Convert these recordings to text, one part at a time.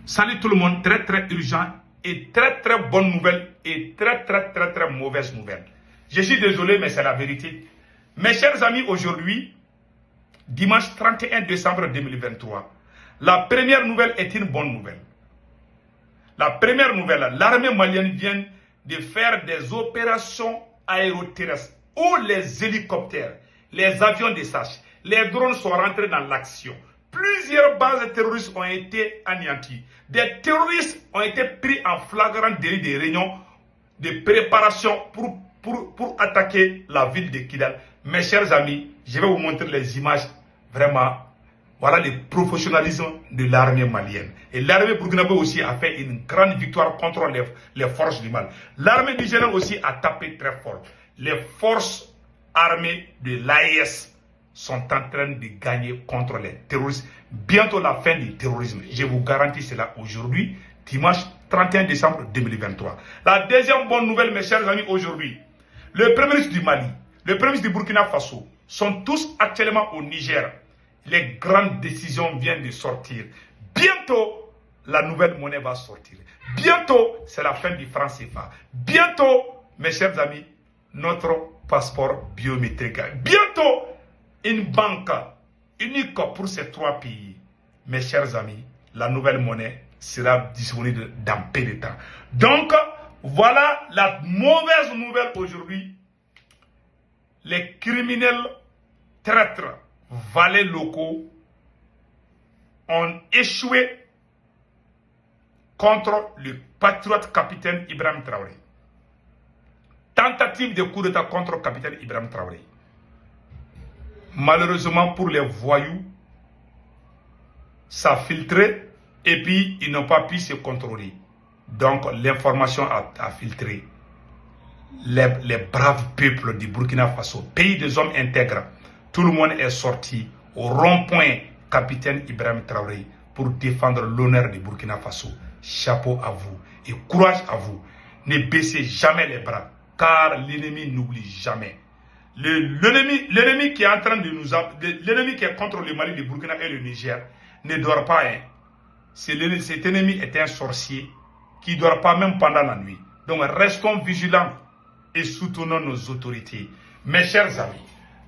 Salut tout le monde, très très urgent et très très bonne nouvelle et très mauvaise nouvelle. Je suis désolé mais c'est la vérité. Mes chers amis, aujourd'hui, dimanche 31 décembre 2023, la première nouvelle est une bonne nouvelle. La première nouvelle, l'armée malienne vient de faire des opérations aéroterrestres où les hélicoptères, les avions de chasse, les drones sont rentrés dans l'action. Plusieurs bases terroristes ont été anéanties. Des terroristes ont été pris en flagrant délit des réunions de préparation pour attaquer la ville de Kidal. Mes chers amis, je vais vous montrer les images. Vraiment, voilà le professionnalisme de l'armée malienne. Et l'armée burkinabé aussi a fait une grande victoire contre les forces du mal. L'armée nigérienne aussi a tapé très fort. Les forces armées de l'AES sont en train de gagner contre les terroristes. Bientôt la fin du terrorisme. Je vous garantis cela aujourd'hui, dimanche 31 décembre 2023. La deuxième bonne nouvelle, mes chers amis, aujourd'hui, le premier ministre du Mali, le premier ministre du Burkina Faso sont tous actuellement au Niger. Les grandes décisions viennent de sortir. Bientôt, la nouvelle monnaie va sortir. Bientôt, c'est la fin du franc CFA. Bientôt, mes chers amis, notre passeport biométrique. Bientôt, une banque unique pour ces trois pays. Mes chers amis, la nouvelle monnaie sera disponible dans peu de temps. Donc, voilà la mauvaise nouvelle aujourd'hui. Les criminels traîtres, valets locaux ont échoué contre le patriote capitaine Ibrahim Traoré. Tentative de coup d'état contre le capitaine Ibrahim Traoré. Malheureusement pour les voyous, ça a filtré et puis ils n'ont pas pu se contrôler. Donc l'information a filtré. Les braves peuples du Burkina Faso, pays des hommes intègres, tout le monde est sorti au rond-point capitaine Ibrahim Traoré pour défendre l'honneur du Burkina Faso. Chapeau à vous et courage à vous. Ne baissez jamais les bras car l'ennemi n'oublie jamais. L'ennemi qui est en train de nous... L'ennemi qui est contre le Mali, le Burkina et le Niger ne dort pas. Hein. Cet ennemi est un sorcier qui ne dort pas même pendant la nuit. Donc restons vigilants et soutenons nos autorités. Mes chers amis,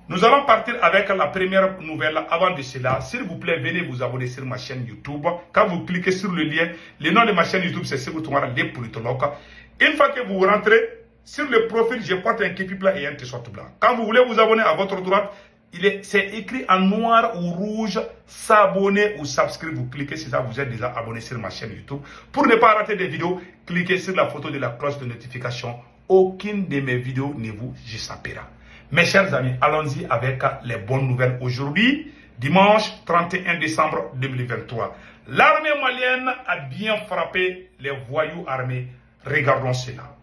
nous allons partir avec la première nouvelle. Avant de cela, s'il vous plaît, venez vous abonner sur ma chaîne YouTube. Quand vous cliquez sur le lien, le nom de ma chaîne YouTube, c'est Sekou Tounkara, les politologues. Une fois que vous rentrez, sur le profil, je porte un képi plat et un t-shirt blanc. Quand vous voulez vous abonner à votre droite, c'est écrit en noir ou rouge, s'abonner ou subscribe. Vous cliquez sur ça, vous êtes déjà abonné sur ma chaîne YouTube. Pour ne pas rater des vidéos, cliquez sur la photo de la cloche de notification. Aucune de mes vidéos ne vous échappera. Mes chers amis, allons-y avec les bonnes nouvelles. Aujourd'hui, dimanche 31 décembre 2023. L'armée malienne a bien frappé les voyous armés. Regardons cela.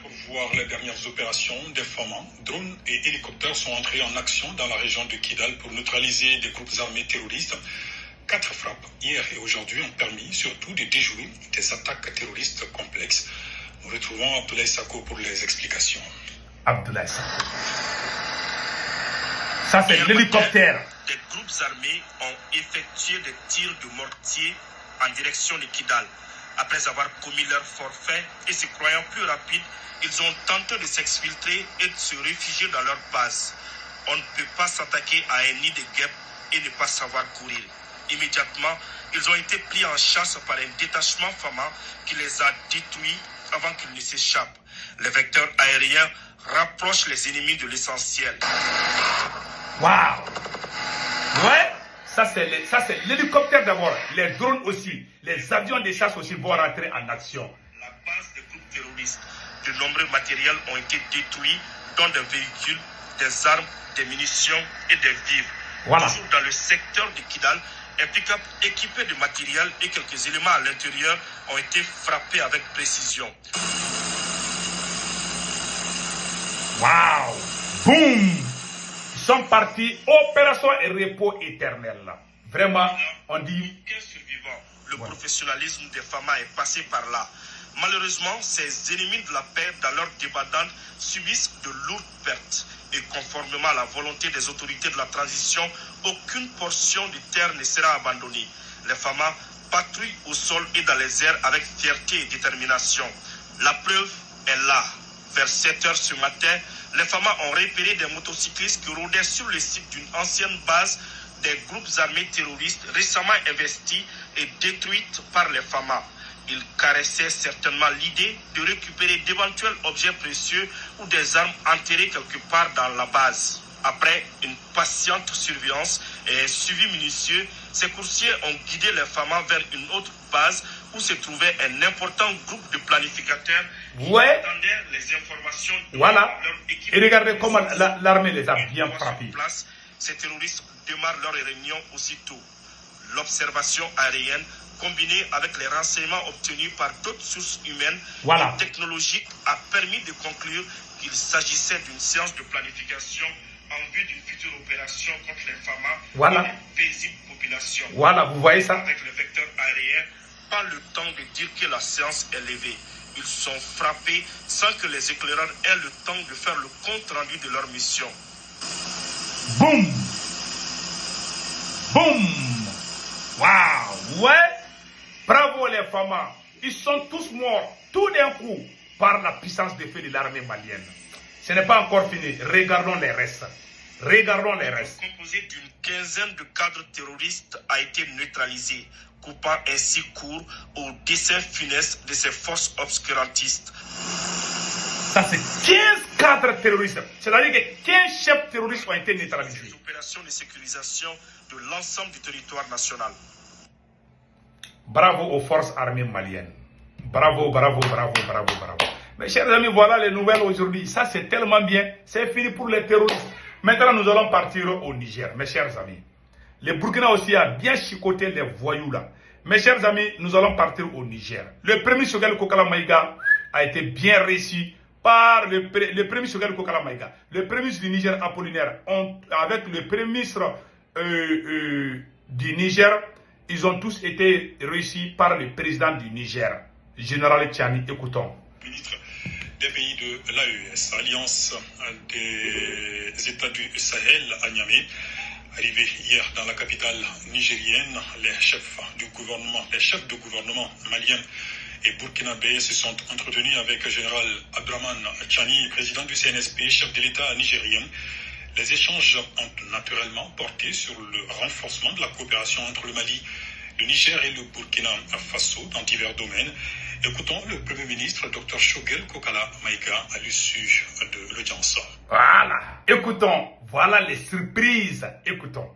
Pour voir les dernières opérations, des FAMA, drones et hélicoptères sont entrés en action dans la région de Kidal pour neutraliser des groupes armés terroristes. 4 frappes hier et aujourd'hui ont permis surtout de déjouer des attaques terroristes complexes. Nous retrouvons Abdoulaye Sako pour les explications. Abdoulaye Sako. Ça c'est l'hélicoptère. Des groupes armés ont effectué des tirs de mortier en direction de Kidal. Après avoir commis leur forfait et se croyant plus rapides, ils ont tenté de s'exfiltrer et de se réfugier dans leur base. On ne peut pas s'attaquer à un nid de guêpes et ne pas savoir courir. Immédiatement, ils ont été pris en chasse par un détachement FAMA qui les a détruits avant qu'ils ne s'échappent. Les vecteurs aériens rapprochent les ennemis de l'essentiel. Waouh! Ouais! Ça, c'est l'hélicoptère d'abord. Les drones aussi. Les avions de chasse aussi vont rentrer en action. La base des groupes terroristes. De nombreux matériels ont été détruits, dont des véhicules, des armes, des munitions et des vivres. Voilà. Toujours dans le secteur de Kidal, un pick-up équipé de matériel et quelques éléments à l'intérieur ont été frappés avec précision. Waouh! Boum! Ils sont partis, opération et repos éternel. Vraiment, on dit... Aucun survivant. Le professionnalisme des FAMA est passé par là. Malheureusement, ces ennemis de la paix, dans leur débandade, subissent de lourdes pertes. Et conformément à la volonté des autorités de la transition, aucune portion de terre ne sera abandonnée. Les FAMA patrouillent au sol et dans les airs avec fierté et détermination. La preuve est là. Vers 7 heures ce matin, les FAMA ont repéré des motocyclistes qui rôdaient sur le site d'une ancienne base des groupes armés terroristes récemment investis et détruites par les FAMA. Ils caressaient certainement l'idée de récupérer d'éventuels objets précieux ou des armes enterrées quelque part dans la base. Après une patiente surveillance et un suivi minutieux, ces coursiers ont guidé les FAMA vers une autre base où se trouvait un important groupe de planificateurs qui attendaient les informations de voilà. leur équipe. Et regardez comment l'armée les a bien frappés. Ces terroristes démarrent leur réunion aussitôt. L'observation aérienne, combinée avec les renseignements obtenus par d'autres sources humaines et technologiques, a permis de conclure qu'il s'agissait d'une séance de planification en vue d'une future opération contre les FAMA et une paisible population. Voilà, vous voyez ça? Avec le vecteur aérien, pas le temps de dire que la séance est levée. Ils sont frappés sans que les éclaireurs aient le temps de faire le compte rendu de leur mission. Boum! Boum! Waouh! Ouais! Bravo les FAMA! Ils sont tous morts, tout d'un coup, par la puissance de feu de l'armée malienne. Ce n'est pas encore fini. Regardons les restes. Regardons les restes. Composé d'une quinzaine de cadres terroristes a été neutralisé, coupant ainsi court au dessein funeste de ces forces obscurantistes. Ça, c'est 15 cadres terroristes. C'est-à-dire que 15 chefs terroristes ont été neutralisés. Des opérations de sécurisation de l'ensemble du territoire national. Bravo aux forces armées maliennes. Bravo, bravo, bravo, bravo, bravo. Mes chers amis, voilà les nouvelles aujourd'hui. Ça, c'est tellement bien. C'est fini pour les terroristes. Maintenant, nous allons partir au Niger, mes chers amis. Le Burkina aussi a bien chicoté les voyous là. Mes chers amis, nous allons partir au Niger. Le premier Choguel Kokala Maïga a été bien réussi par le premier Choguel Kokala Maïga. Le premier ministre du Niger, Apollinaire, avec le premier ministre du Niger, ils ont tous été réussis par le président du Niger, Général Tchani. Écoutons. Ministre des pays de l'AES, Alliance des États du Sahel à Niamey, arrivé hier dans la capitale nigérienne, les chefs de gouvernement maliens et burkinabés se sont entretenus avec le général Abdraman Tchani, président du CNSP, chef de l'État nigérien. Les échanges ont naturellement porté sur le renforcement de la coopération entre le Mali, le Niger et le Burkina Faso dans divers domaines. Écoutons le Premier ministre, Dr Choguel Kokala Maïga, à l'issue de l'audience. Voilà, écoutons, voilà les surprises, écoutons.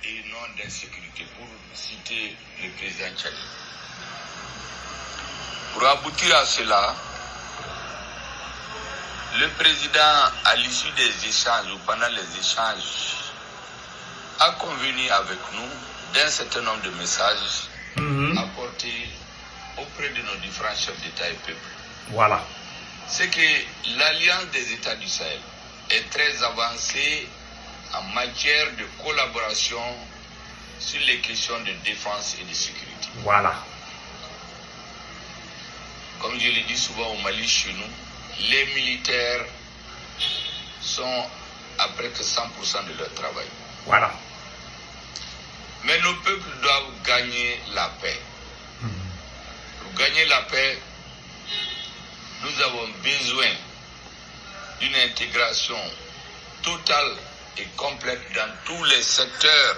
Et non d'insécurité, pour citer le président Tchani. Pour aboutir à cela, le président, à l'issue des échanges ou pendant les échanges, a convenu avec nous d'un certain nombre de messages apportés auprès de nos différents chefs d'État et peuples. Voilà. C'est que l'Alliance des États du Sahel est très avancée en matière de collaboration sur les questions de défense et de sécurité. Voilà. Comme je le dis souvent au Mali chez nous, les militaires sont à près que 100% de leur travail. Voilà. Mais nos peuples doivent gagner la paix. Pour gagner la paix, nous avons besoin d'une intégration totale et complète dans tous les secteurs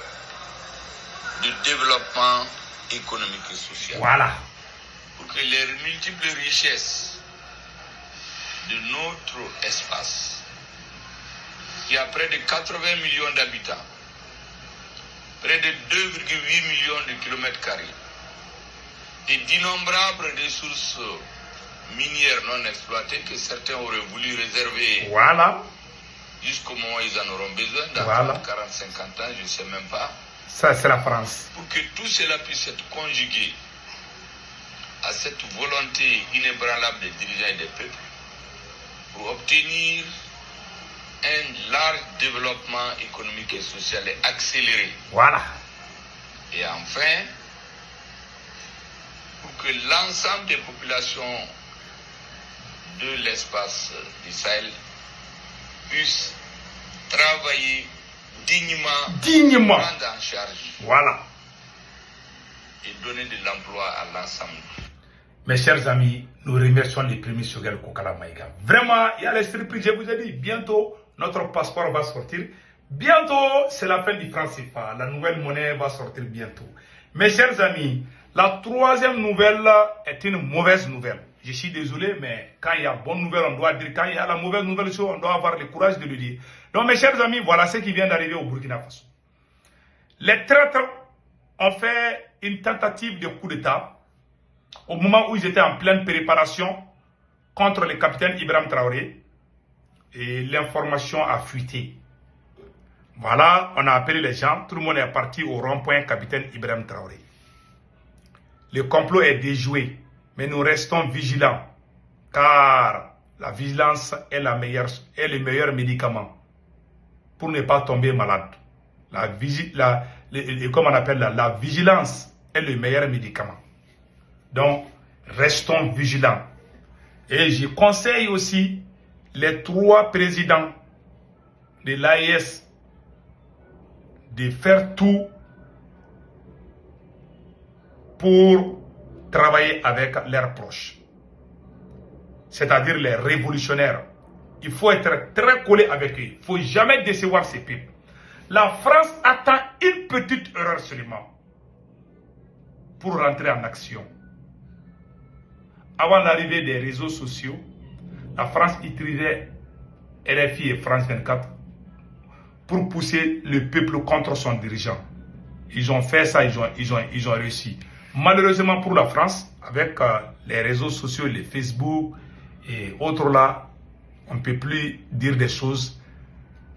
de développement économique et social. Voilà. Pour que les multiples richesses de notre espace, qui a près de 80 millions d'habitants, près de 2,8 millions de kilomètres carrés, et d'innombrables ressources minières non exploitées que certains auraient voulu réserver jusqu'au moment où ils en auront besoin, dans 40, 50 ans, je ne sais même pas. Ça, c'est la France. Pour que tout cela puisse être conjugué à cette volonté inébranlable des dirigeants et des peuples, pour obtenir un large développement économique et social et accéléré. Voilà. Et enfin, pour que l'ensemble des populations de l'espace du Sahel puissent travailler dignement, prendre en charge et donner de l'emploi à l'ensemble. Mes chers amis, nous remercions les premiers Choguel Kokala Maïga. Vraiment, il y a les surprises, je vous ai dit, bientôt notre passeport va sortir. Bientôt, c'est la fin du franc CFA. La nouvelle monnaie va sortir bientôt. Mes chers amis, la troisième nouvelle est une mauvaise nouvelle. Je suis désolé, mais quand il y a bonne nouvelle, on doit dire. Quand il y a la mauvaise nouvelle, on doit avoir le courage de le dire. Donc, mes chers amis, voilà ce qui vient d'arriver au Burkina Faso. Les traîtres ont fait une tentative de coup d'État au moment où ils étaient en pleine préparation contre le capitaine Ibrahim Traoré. Et l'information a fuité. Voilà, on a appelé les gens, tout le monde est parti au rond-point capitaine Ibrahim Traoré. Le complot est déjoué, mais nous restons vigilants, car la vigilance est le meilleur médicament pour ne pas tomber malade. Comme on appelle la vigilance est le meilleur médicament. Donc, restons vigilants. Et je conseille aussi les 3 présidents de l'AES de faire tout pour travailler avec leurs proches. C'est-à-dire les révolutionnaires. Il faut être très collé avec eux. Il ne faut jamais décevoir ces peuples. La France attend une petite erreur seulement pour rentrer en action. Avant l'arrivée des réseaux sociaux, la France utilisait RFI et France 24 pour pousser le peuple contre son dirigeant. Ils ont fait ça, ils ont réussi. Malheureusement pour la France, avec les réseaux sociaux, les Facebook et autres là, on ne peut plus dire des choses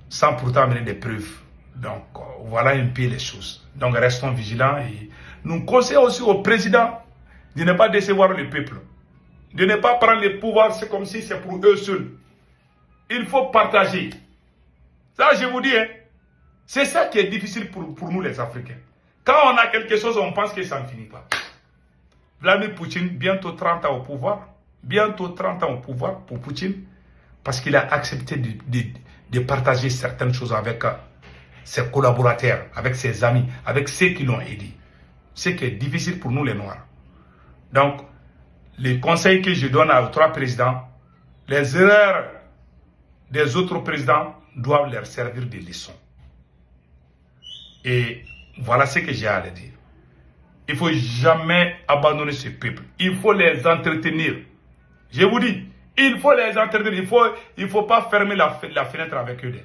sans pourtant amener des preuves. Donc voilà un peu les choses. Donc restons vigilants et nous conseillons aussi au président de ne pas décevoir le peuple. De ne pas prendre le pouvoir, c'est comme si c'est pour eux seuls. Il faut partager. Ça, je vous dis, hein, c'est ça qui est difficile pour nous les Africains. Quand on a quelque chose, on pense que ça ne finit pas. Vladimir Poutine, bientôt 30 ans au pouvoir. Bientôt 30 ans au pouvoir pour Poutine. Parce qu'il a accepté de partager certaines choses avec ses collaborateurs, avec ses amis, avec ceux qui l'ont aidé. Ce qui est difficile pour nous les Noirs. Donc, les conseils que je donne aux 3 présidents, les erreurs des autres présidents doivent leur servir de leçon. Et voilà ce que j'ai à leur dire. Il ne faut jamais abandonner ce peuple. Il faut les entretenir. Je vous dis, il faut les entretenir. Il faut pas fermer la fenêtre avec eux.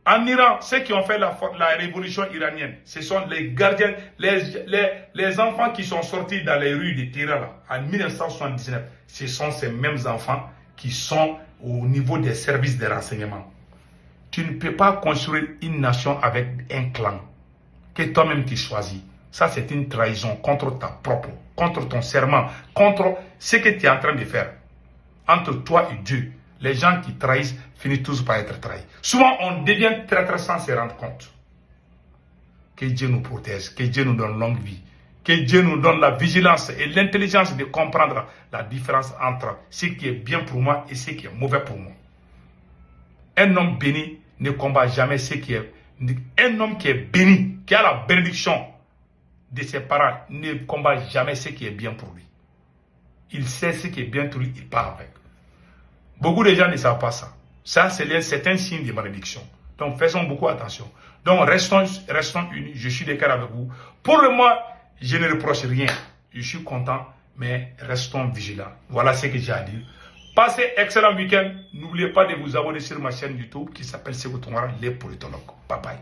En Iran, ceux qui ont fait la révolution iranienne, ce sont les gardiens, les enfants qui sont sortis dans les rues de Téhéran en 1979. Ce sont ces mêmes enfants qui sont au niveau des services de renseignement. Tu ne peux pas construire une nation avec un clan que toi-même tu choisis. Ça, c'est une trahison contre ta propre, contre ton serment, contre ce que tu es en train de faire. Entre toi et Dieu, les gens qui trahissent finissent tous par être trahis. Souvent, on devient traître sans se rendre compte. Que Dieu nous protège, que Dieu nous donne longue vie, que Dieu nous donne la vigilance et l'intelligence de comprendre la différence entre ce qui est bien pour moi et ce qui est mauvais pour moi. Un homme béni ne combat jamais ce qui est... Un homme qui est béni, qui a la bénédiction de ses parents, ne combat jamais ce qui est bien pour lui. Il sait ce qui est bien pour lui, il part avec. Beaucoup de gens ne savent pas ça. Ça, c'est un signe de malédiction. Donc, faisons beaucoup attention. Donc, restons unis. Je suis d'accord avec vous. Pour le moment, je ne reproche rien. Je suis content, mais restons vigilants. Voilà ce que j'ai à dire. Passez excellent week-end. N'oubliez pas de vous abonner sur ma chaîne YouTube qui s'appelle Sékou Tounkara, les politologues. Bye bye.